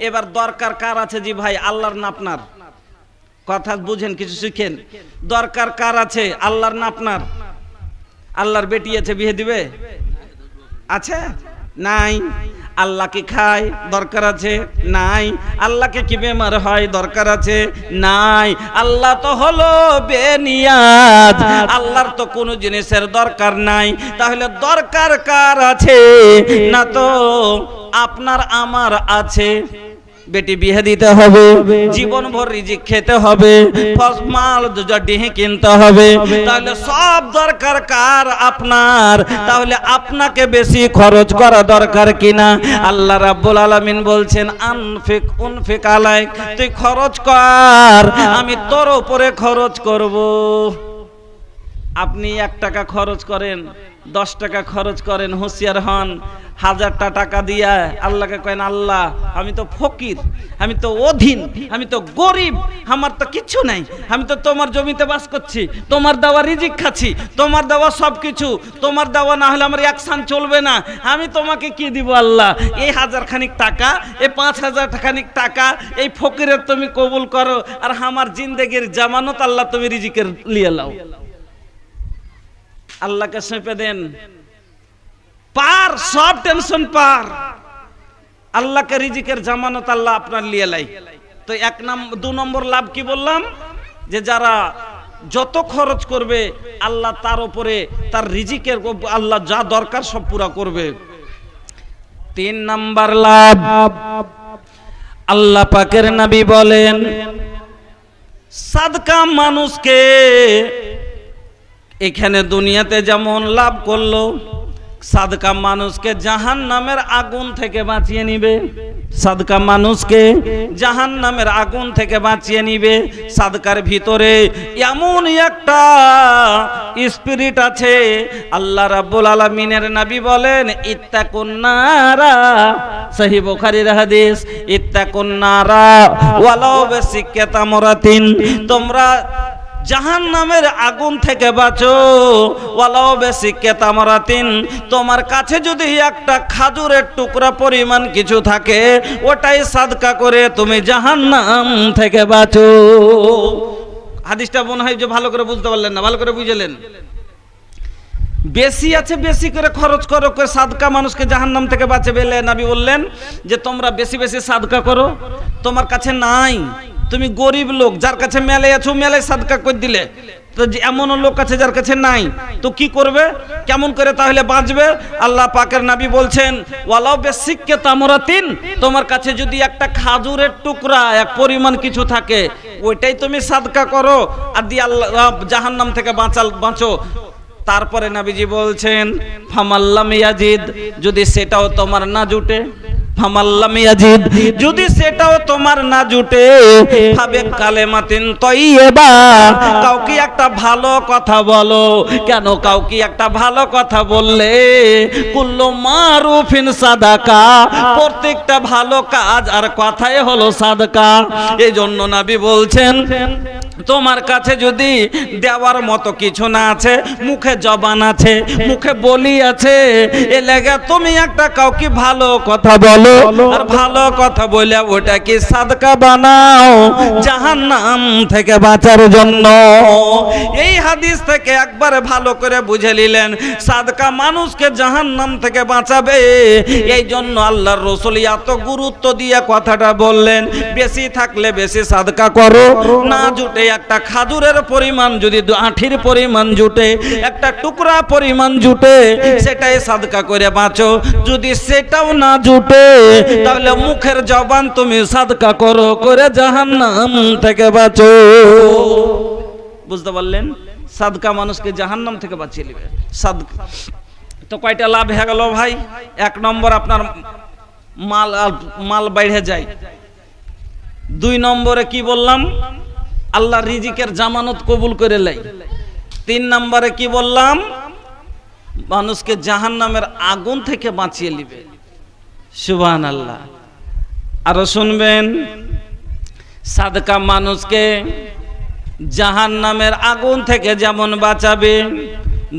এবার দরকার কার আছে? জি ভাই, আল্লাহর না আপনার? কথা বুঝেন, কিছু শিখেন। দরকার কার আছে? আল্লাহর না আপনার? আল্লাহর বেটি আছে, বিয়ে দিবে? আছে? নাই। আল্লাহকে খায়, দরকার আছে? নাই। আল্লাহকে কি বেমার হয়, দরকার আছে? নাই। আল্লাহ তো হলো বেনিয়াজ, আল্লাহর তো কোনো জিনিসের দরকার নাই। তাহলে দরকার কার আছে? না তো আপনার আমার আছে। বেটি বিয়ে দিতে হবে, জীবন ভর রিজিক খেতে হবে, ফসমাল ডিহি কিনতে হবে, তাহলে সব দরকার কার? আপনার। তাহলে আপনাকে বেশি খরচ করা দরকার কিনা? আল্লাহ রাব্বুল আলামিন বলছেন, আনফিক উনফিক আলাইক, তুই খরচ কর, আমি তোর উপরে খরচ করব। আপনি 1 টাকা খরচ করেন, 10 টাকা খরচ করেন, হুঁশিয়ার হন। 1000টা টাকা দিয়া আল্লাহকে কয়েন, আল্লাহ আমি তো ফকির, আমি তো অধীন, আমি তো গরিব, আমার তো কিছু নাই, আমি তো তোমার জমিতে বাস করছি, তোমার দেওয়া রিজিক খাচ্ছি, তোমার দেওয়া সব কিছু, তোমার দেওয়া না হলে আমার অ্যাকশন চলবে না, আমি তোমাকে কি দিব আল্লাহ? এই 1000 খানিক টাকা, এই 5000 খানিক টাকা, এই ফকিরের তুমি কবুল করো, আর আমার জিন্দেগির জামানত আল্লাহ তুমি রিজিকের লিয়ে লাও। আল্লাহকে সঁপে দেন, পার, সব টেনশন পার। আল্লাহকে রিজিকের জামানত আল্লাহ আপনার লিয়ে লাই। তো 2 নম্বর লাভ কি বললাম? যে যারা যত খরচ করবে আল্লাহ তার উপরে তার রিজিকের আল্লাহ যা দরকার সব পুরা করবে। 3 নম্বর লাভ, আল্লাহ পাকের নবী বলেন, সাদকা মানুষকে এখানে দুনিয়াতে যেমন লাভ করলো, সাদকা মানুষকে জাহান্নামের আগুন থেকে বাঁচিয়ে নিবে। সাদকা মানুষকে জাহান্নামের আগুন থেকে বাঁচিয়ে নিবে। সাদকার ভিতরে এমন একটা স্পিরিট আছে, আল্লাহ রাব্বুল আলামিনের নবী বলেন, ইত্তাকুন নারা, সহিহ বুখারীর হাদিস, ইত্তাকুন নারা ওয়ালাউ বিসিক্কাতি তামরাতিন, তোমরা জাহান্নামের আগুন থেকে বাঁচো, ওয়ালাউ বিসিক্কাতি তামরাতিন, তোমার কাছে যদি একটা খাজুরের টুকরা পরিমাণ কিছু থাকে, ওটাই সাদকা করে তুমি জাহান্নাম থেকে বাঁচো। হাদিসটা মনে হয় যে ভালো করে বুঝতে পারলেন না, ভালো করে বুঝলেন? বেশি আছে বেশি করে খরচ করো, সাদকা মানুষকে জাহান্নাম থেকে বাঁচাবে। নবী বললেন যে তোমরা বেশি বেশি সাদকা করো। তোমার কাছে নাই, তুমি গরিব লোক, যার কাছে মেলে আছো মেলে সাদকা করে দিলে, তো এমন লোক আছে যার কাছে নাই, তো কি করবে? কেমন করে তাহলে বাঁচবে? আল্লাহ পাকের নবী বলছেন, ওয়ালাউ বিসিক্কাতি তামরাতিন, তোমার কাছে যদি একটা খাজুরের টুকরা এক পরিমাণ কিছু থাকে, ওইটাই তুমি সাদকা করো, আর দিয়ে আল্লাহ জাহান্নাম থেকে বাঁচো। তারপরে নবীজি বলছেন, ফামাল্লাম ইয়াজিদ, যদি সেটাও তোমার না জুটে, ফামাল্লাম ইয়াজিদ, যদি সেটাও তোমার না জুটে, ভাবে কালেমাতিন তয়্যিবা, কাউকে একটা ভালো কথা বলো। কেন কাউকে একটা ভালো কথা বললে কুল্লু মারুফিন সাদাকা, প্রত্যেকটা ভালো কাজ আর কথাই হলো সাদকা। এই জন্য নবী বলছেন তোমার কাছে যদি দেওয়ার মতো কিছু না আছে, মুখে জবান আছে, মুখে বলি আছে, এ লেগে তুমি একটা কাউকে ভালো কথা বলো, আর ভালো কথা বলে ওটাকে সাদকা বানাও জাহান্নাম থেকে বাঁচার জন্য। এই হাদিস থেকে একবারে ভালো করে বুঝে নিলেন সাদকা মানুষকে জাহান্নাম থেকে বাঁচাবে। এই জন্য আল্লাহর রাসূল এত গুরুত্ব দিয়ে কথাটা বললেন, বেশি থাকলে বেশি সাদকা করো, না জুটে একটা খাজুরের পরিমাণ যদি আঠির পরিমাণ জুটে, একটা টুকরা পরিমাণ জুটে, সেটাই সাদকা করে বাঁচো। যদি সেটাও না জুটে তাহলে মুখের জবান তুমি সাদকা করো, করে জাহান্নাম থেকে বাঁচো। বুঝতে পারলেন? সাদকা মানুষকে জাহান্নাম থেকে বাঁচিয়ে নেবে। সাদকা তো কয়টা লাভ হয়ে গেল ভাই? এক নম্বর আপনার মাল বাইরে যায়। দুই নম্বরে কি বললাম? আল্লাহ রিজিকের জামানত কবুল করে লাই। তিন নম্বরে কি বললাম? মানুষকে জাহান্নামের আগুন থেকে বাঁচিয়ে নিবে। সুবহানাল্লাহ। আরো শুনবেন, সাদকা মানুষকে জাহান্নামের আগুন থেকে যেমন বাঁচাবে,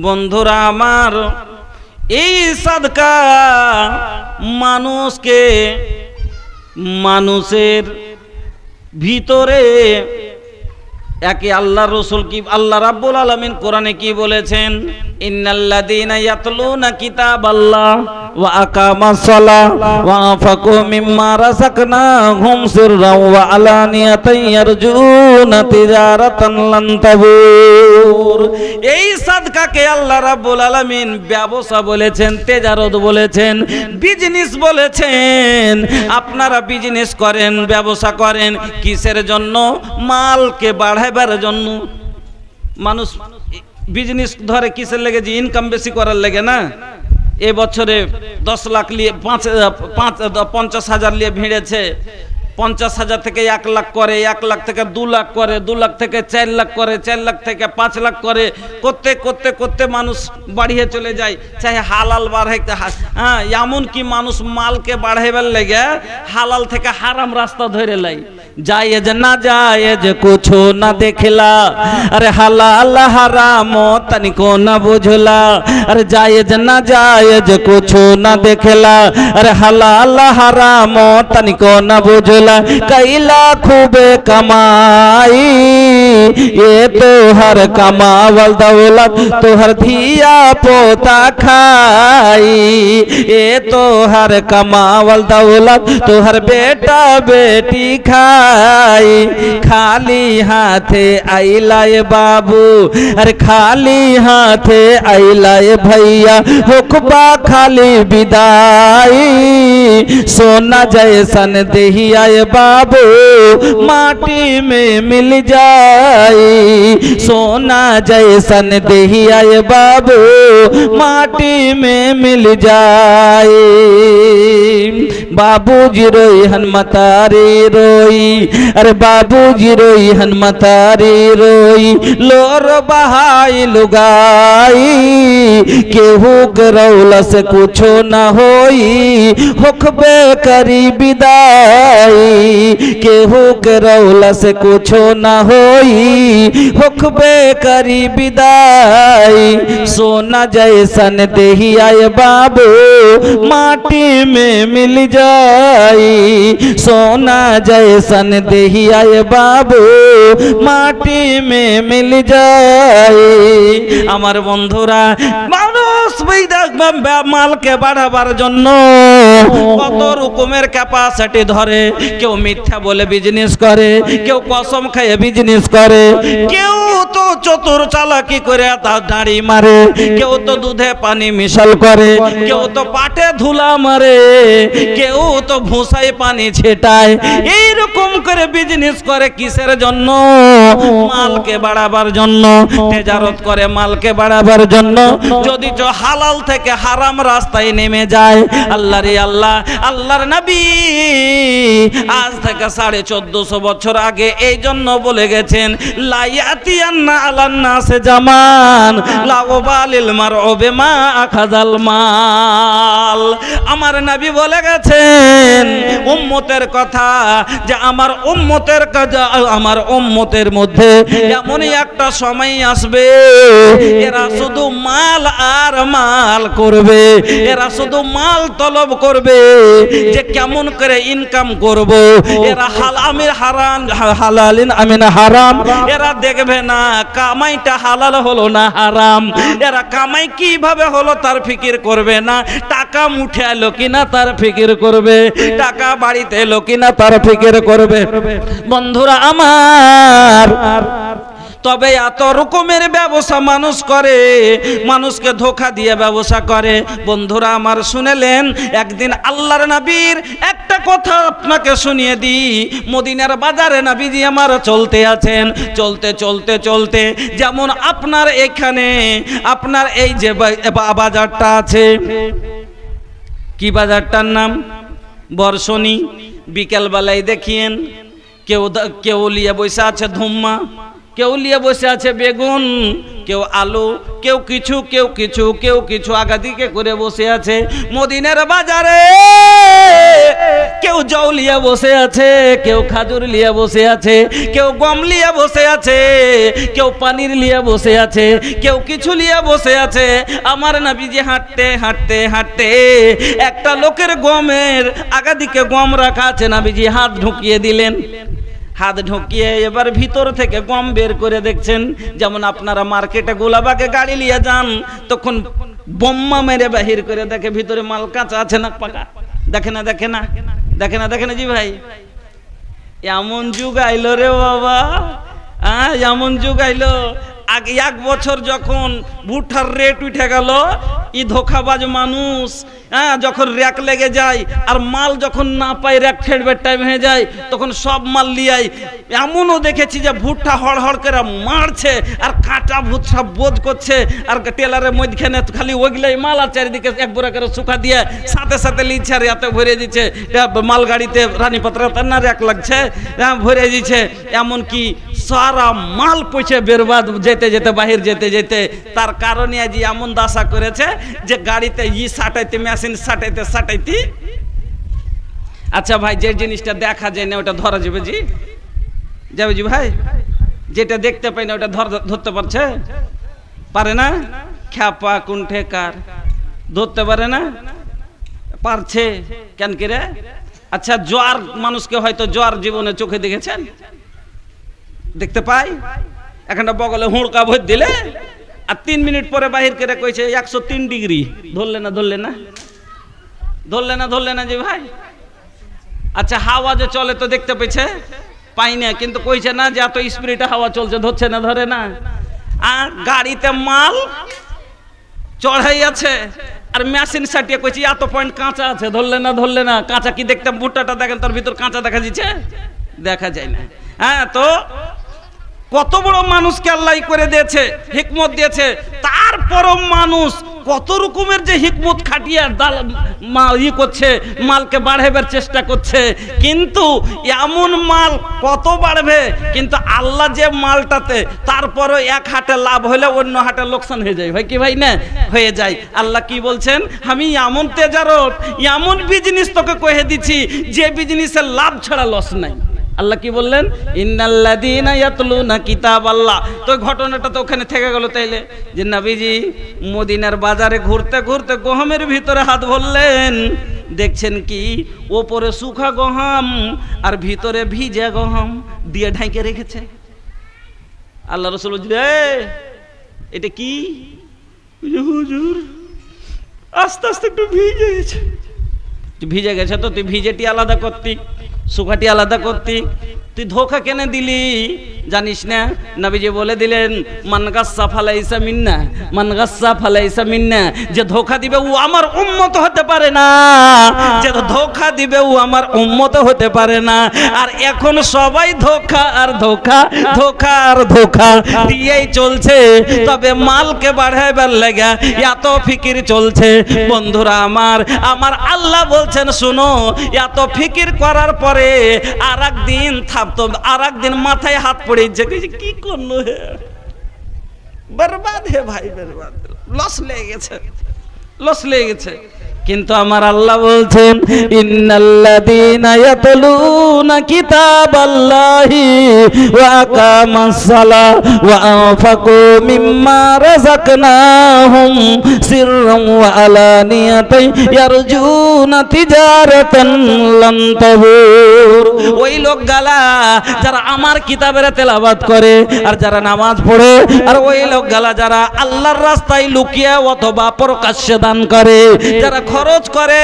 বন্ধুরা আমার, এই সাদকা মানুষকে মানুষের ভিতরে একে আল্লাহ রাসূল কি আল্লাহ রাব্বুল আলামিন কোরআনে কি বলেছেন? ইন্নাল্লাযীনা ইয়াতলুনা কিতাবাল্লাহ ওয়া আকামাস সালাহ ওয়া আনফাকু মিম্মা রাযাকনাহুম সিররাও ওয়া আলানিয়াতান ইয়ারজুনা তিজারাতান লান তাবুর। এই সাদকাকে আল্লাহ রাব্বুল আলামিন ব্যবসা বলেছেন, তেজারত বলেছেন, বিজনেস বলেছেন। আপনারা বিজনেস করেন, ব্যবসা করেন কিসের জন্য? মালকে বাড়াইবার জন্য। মানুষ বিজনেস ধরে কিসের লেগে? যে ইনকাম বেশি করার লেগে না? এ বছরে 10 লাখ নিয়ে 50,000 নিয়ে ভিড়েছে, 50,000 থেকে 1 লাখ করে, 1 লাখ থেকে 2 লাখ করে, 2 লাখ থেকে 4 লাখ করে, 4 লাখ থেকে 5 লাখ করে, করতে করতে করতে মানুষ বাড়িয়ে চলে যায়। চাহে হালাল বাড়াইতে, হ্যাঁ, এমন কি মানুষ মালকে বাড়াইবার লেগে হালাল থেকে হারাম রাস্তা ধরে লাই। जायज ना जायज कुछ न देखला, अरे हलाल हराम तनिको न बुझला। अरे जायज ना जायज कुछ न देखला, अरे हलाल हराम तनिको न बुझला। कैला खूबे कमाई, ये तो हर कमावल दौलत तो हर धिया पोता खाई। ये तो हर कमावल दौलत तो हर बेटा बेटी खाई। खाली हाथे आइलाए बाबू, अरे खाली हाथे आइलाए भैया, हुक्बा खाली विदाई। सोना जैसन देहियाए बाबू माटी में मिल जाई। सोना जैसन देहियाए बाबू माटी में मिल जाई। बाबूजी रोई हनुमतारी रोई, अरे बाबूजी रोई हनुमतारी रोई। लोर बहाई लुगाई, केहू के रौला से कुछो न होई, हुक्बे करी विदाई। केहू के रौला से कुछो न होई, हुक्बे करी विदाई। सोना जैसन देहियाए बाबू माटी में मिल जाई। सोना जैसन देहियाए बाबू माटी में मिल जाई। আমার বন্ধুরা, মানুষ মালকে বাড়াবার জন্য কত রকমের ক্যাপাসিটি ধরে। কেউ মিথ্যা বলে বিজনেস করে, কেউ কসম খেয়ে বিজনেস করে, কেউ তো চতুর চালাকি করে তার দাড়ি মারে, কেউ তো দুধে পানি মিশাল করে, কেউ তো পাটে ধুলা মারে, কেউ তো ভুসায় পানি ছেটায়। এইরকম করে বিজনেস করে কিসের জন্য? মালকে বাড়াবার জন্য। তেজারত করে মালকে বাড়াবার জন্য। যদি হালাল থেকে হারাম রাস্তায় নেমে যায়। আল্লাহ রে আল্লাহ, আল্লাহর নবী আজ থেকে 1450 বছর আগে এই জন্য বলে গেছেন, লাইয়াতিয়ান্না আলান্নাসে জামান লাউবালিল মারউ বিমা আখাযাল মাল। আমার নবী বলে গেছেন উম্মতের কথা, যে আমার উম্মতের মধ্যে এমনই একটা সময় আসবে এরা শুধু মাল আর মাল করবে, এরা শুধু মাল তলব করবে যে কেমন করে ইনকাম করব। এরা হালামির হারাম হালালিন আমিন হারাম, এরা দেখবে না কামাইটা হালাল হলো না হারাম, এরা কামাই কিভাবে হলো তার ফিকির করবে না, টাকা মুঠে এলো কিনা তার ফিকির করবে, টাকা বাড়িতে এলো কিনা তার ফিকির করবে। বন্ধুরা আমার, তবে এত রকমের ব্যবসা মানুষ করে, মানুষকে ধোঁকা দিয়ে ব্যবসা করে। বন্ধুরা আমার শুনেলেন, একদিন আল্লাহর নবীর একটা কথা আপনাকে শুনিয়ে দিই। মদিনার বাজারে নবীজি আমার চলতে আছেন, চলতে চলতে চলতে, যেমন আপনার এখানে আপনার এই যে বাজারটা আছে, কি বাজারটার নাম? বর্ষণী। বিকেল বেলায় দেখিয়েন কেউ লিয়ে বসে আছে ধুম্মা, কেউ লিয়ে বসে আছে বেগুন, কেউ আলু, কেউ কিছু আগাদিকে করে বসে আছে। মদিনার বাজারে কেউ জল লিয়ে বসে আছে, কেউ খাজুর লিয়ে বসে আছে, কেউ গম লিয়ে বসে আছে, কেউ পানির লিয়ে বসে আছে, কেউ কিছু লিয়ে বসে আছে। আমার নবীজি হাঁটতে হাঁটতে হাঁটতে একটা লোকের গমের আগাদিকে গম রাখা আছে, নবীজি হাত ঢুকিয়ে দিলেন। হাত ঢুকিয়ে এবার ভিতর থেকে গম বের করে দেখছেন। যেমন আপনারা মার্কেটে গোলাবাগে গাড়ি নিয়ে যান, তখন বোম্মা মেরে বাহির করে দেখে ভিতরে মাল কাঁচা আছে না পাকা। দেখে না জি ভাই, এমন যুগ আইলো রে বাবা, এমন যুগ আইলো। আগে 1 বছর যখন ভুট্টার রেট উঠে গেল, ই ধোকাবাজ মানুষ যখন র্যাক লেগে যায় আর মাল যখন না পায়, র্যাক ফেরবার টাইম হয়ে যায়, তখন সব মাল লিয়াই। এমনও দেখেছি যে ভুট্টা হড়হড় করে মারছে আর কাঁটা ভুট্টা বোঝ করছে, আর টেলারের মধ্যখানে খালি ওইগুলাই মাল, আর চারিদিকে এক বোরা করে শুকা দিয়ে সাথে সাথে লিচ্ছে আর এতে ভরে দিচ্ছে। মাল গাড়িতে রানীপত্র না র্যাক লাগছে, ভরে দিচ্ছে। এমনকি সারা মাল পয়সা বেরবাদ যেতে যেতে বাহির যেতে যেতে। তার কারণে আজ এমন দাসা করেছে যে গাড়িতে সাটাইতে মেশিন সাটাইতে। আচ্ছা ভাই, যে জিনিসটা দেখা যায় না ওটা ধরা যাবে জি ভাই? যেটা দেখতে পাই না ওটা ধরতে পারছে? পারে না? খ্যাপা কুণ্ঠে কার ধরতে পারে না? পারছে কেন করে? আচ্ছা, জোয়ার মানুষকে হয়তো জোয়ার জীবনে চোখে দেখেছেন? দেখতে পাই এখানটা বগলে হুড়কা ভর দিলে আর 3 মিনিট পরে বাহির করে কইছে 103 ডিগ্রি। ধরলে না জি ভাই? আচ্ছা, হাওয়া যে চলে তো দেখতে পেয়েছে? পাই না, কিন্তু কইছে না যে এত স্পিডে হাওয়া চলছে, ধরছে না ধরে না। আর গাড়িতে মাল চড়াই আছে আর মেশিন সাটিয়ে কইছে এত পয়েন্ট কাঁচা আছে। ধরলে না? কাঁচা কি দেখতে? ভুট্টাটা দেখেন, তার ভিতর কাঁচা দেখা যাচ্ছে? দেখা যায় না। তো কত বড় মানুষকে আল্লাহ করে দিয়েছে, হিকমত দিয়েছে। তারপরও মানুষ কত রকমের যে হিকমত খাটিয়ে করছে, মালকে বাড়াবার চেষ্টা করছে। কিন্তু এমন মাল কত বাড়বে, কিন্তু আল্লাহ যে মালটাতে তারপরও এক হাটে লাভ হলে অন্য হাটে লোকসান হয়ে যায়। ভাই কি ভাই না হয়ে যায়? আল্লাহ কি বলছেন? আমি এমন তেজারত, এমন বিজনেস তোকে কহে দিচ্ছি যে বিজনেসের লাভ ছাড়া লস নাই। আল্লাহ কি বললেন? ইন্নাল্লাযীনা ইয়াতলুনা কিতাবাল্লাহ। তো ঘটনাটা তো ওখানে থেকে গেল তাইলে, যে নবীজি মদিনার বাজারে ঘুরতে ঘুরতে গহমের ভিতরে হাত ভরলেন। দেখছেন কি ওপরে শুকা গহম আর ভিতরে ভিজে গহম দিয়ে ঢাইকে রেখেছে। আল্লাহ রাসূল বললেন, এটা কি? হুজুর আস্তে আস্তে একটু ভিজে গেছে। তো তুই ভিজেটি আলাদা করতি, শুকাটি আলাদা করতি, তুই ধোকা কেন দিলি? জানিস না? নবীজি বলে দিলেন মান গাসসা ফালাইসা মিন্না, মান গাসসা ফালাইসা মিন্না। যে ধোঁকা দিবে ও আমার উম্মত হতে পারে না, যে ধোঁকা দিবে ও আমার উম্মত হতে পারে না। আর এখন সবাই ধোঁকা আর ধোঁকা, ধোঁকা আর ধোঁকা দিয়েই চলছে। তবে মালকে বাড়াইবার লাগা এত ফিকির চলছে। বন্ধুরা আমার, আমার আল্লাহ বলছেন শুনো, এত ফিকির করার পরে আর একদিন থাকতো, আর একদিন মাথায় হাত পড়েছে, কি করলো হে, বরবাদ হে ভাই, বরবাদ, লস লেগে গেছে, লস লেগে গেছে। কিন্তু আমার আল্লাহ বলছেন ইন্নাল্লাযীনা ইয়াতলুনা কিতাবাল্লাহি ওয়া আকামাস সালাহ ওয়া আনফাকু মিম্মা রাযাকনাহুম সিররান ওয়া আলানিয়াতান ইয়ারজুনা তিজারাতান লান তাবুর। ওই লোক গালা যারা আমার কিতাবের তেলাওয়াত করে আর যারা নামাজ পড়ে, আর ওই লোক গালা যারা আল্লাহর রাস্তায় লুকিয়ে অথবা প্রকাশ্যে দান করে, যারা খরচ করে।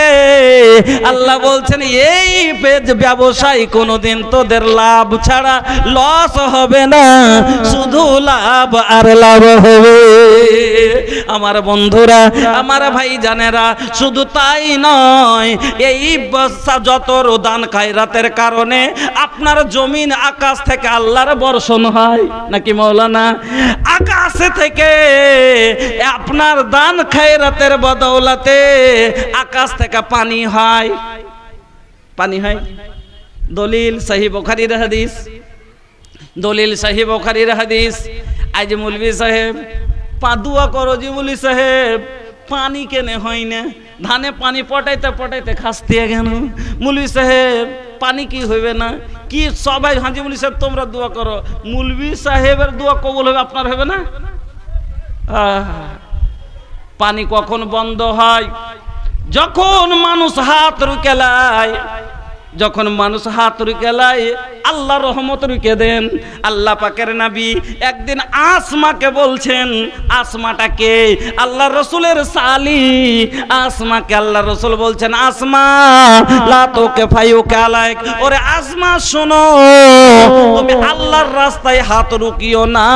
আল্লাহ বলছেন এই ব্যবসায় কোনোদিন তোদের লাভ ছাড়া লস হবে না, শুধু লাভ আর লাভ হবে। আমার বন্ধুরা, আমার ভাই জানেরা, শুধু তাই নয়, এই যত দান খায়রাতের কারণে আপনার জমিন আকাশ থেকে আল্লাহর বর্ষণ হয় নাকি মৌলানা? আকাশে থেকে আপনার দান খায়রাতের বদৌলতে আকাশ থেকে পানি হয়, পানি হয়। দলিল সহিহ বুখারীর হাদিস, দলিল সহিহ বুখারীর হাদিস। আজ মৌলভী সাহেব পাদুয়া করো জি, মৌলভী সাহেব পানি কেনে হয় না, ধানে পানি পটাইতে পটাইতে খাসতে কেন? মৌলভী সাহেব পানি কি হইবে না? কি সবাই হাজি মৌলভী সাহেব তোমরা দোয়া করো, মৌলভী সাহেবের দোয়া কবুল হবে, আপনার হবে না? পানি কখন বন্ধ হয়? যখন মানুষ হাত রুকেলায়, যখন মানুষ হাত রুকেলায় আল্লাহ রহমত রুকে দেন। আল্লাহ পাকের নবী একদিন আসমাকে বলছেন, আসমাটাকে আল্লাহ রসুলের সালি, আসমাকে আল্লাহ রসুল বলছেন আসমা লা তোকে ফায়ুকে আলাইক, ওরে আসমা শোনো, তুমি আল্লাহর রাস্তায় হাত রুকিও না,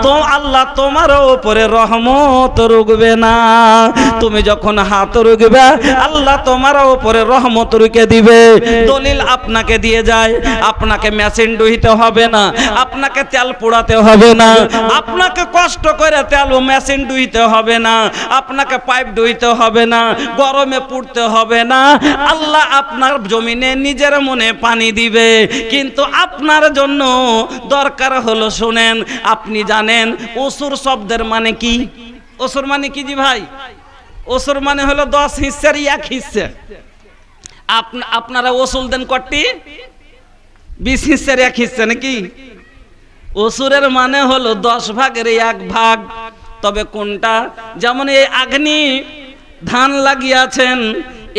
তো আল্লাহ তোমার উপরে রহমত রুকবে না। তুমি যখন হাত রুকবে আল্লাহ তোমার উপরে রহমত রুকে দিবে। দলিল আপনাকে দিয়ে যায়, আপনাকে মেশিন ডুইতে হবে না, আপনাকে তেল পোড়াতে হবে না, আপনাকে কষ্ট করে তেল ও মেশিন ডুইতে হবে না, আপনাকে পাইপ ডুইতে হবে না, গরমে পুড়তে হবে না। আল্লাহ আপনার জমিনে নিজের মনে পানি দিবে। কিন্তু আপনার জন্য দরকার হলো, শুনেন, আপনি জানেন অসুর শব্দের মানে কি? অসুর মানে কি জি ভাই? অসুর মানে হলো 10 হিস্সের 1 হিস্সে। আপনারা ওসুল দেন কটি? 20 হিস্সের 1 হিস্সে নাকি? অসুরের মানে হলো 10 ভাগের 1 ভাগ। তবে কোনটা? যেমন এই আগ্নি ধান লাগিয়েছেন,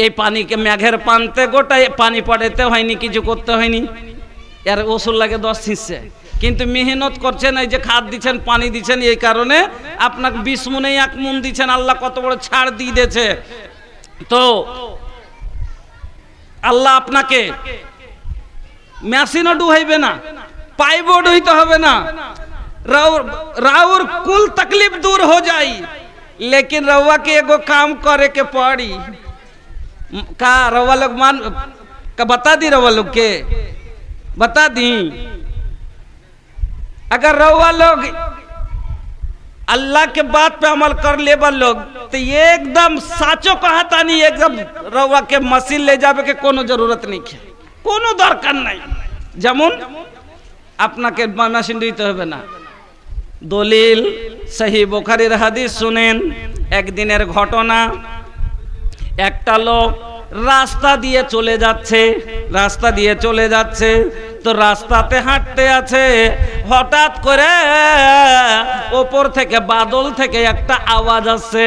এই পানিকে মেঘের পানতে গোটায় পানি পড়াইতে হয়নি, কিছু করতে হয়নি, এর ওসুল লাগে 10 হিস্সে। কিন্তু মেহনত করছেন, এই যে খাদ দিচ্ছেন, পানি দিচ্ছেন, এই কারণে আপনাকে 20 মুনে 1 মুন দিচ্ছেন। আল্লাহ কত বড় ছাড় দিয়ে দিয়েছে। তো আল্লাহ আপনাকে মেশিনও ডুহাইবে না, পাইপও ডুইতে হবে না, राउर कुल तकलीफ दूर हो जाई। लेकिन रउआ के एगो काम करे के पड़ी। का रउआ लोग मान का बता दी, रउआ लोग के बता दी। अगर रउआ लोग अल्लाह के बात पे अमल कर ले लोग तो ये एकदम साचो कहता नहीं, एकदम रउआ के मशीन ले जावे के कोनो जरूरत नहीं है, कोनो दरकार नहीं। যেমন আপনাকে মেশিন দিতে হবে না। দলিল সহিহ বুখারীর হাদিস শুনেন। একদিনের ঘটনা, একটা লোক রাস্তা দিয়ে চলে যাচ্ছে, রাস্তা দিয়ে চলে যাচ্ছে, তো রাস্তাতে হাঁটতে আছে, হঠাৎ করে ওপর থেকে বাদল থেকে একটা আওয়াজ আসছে।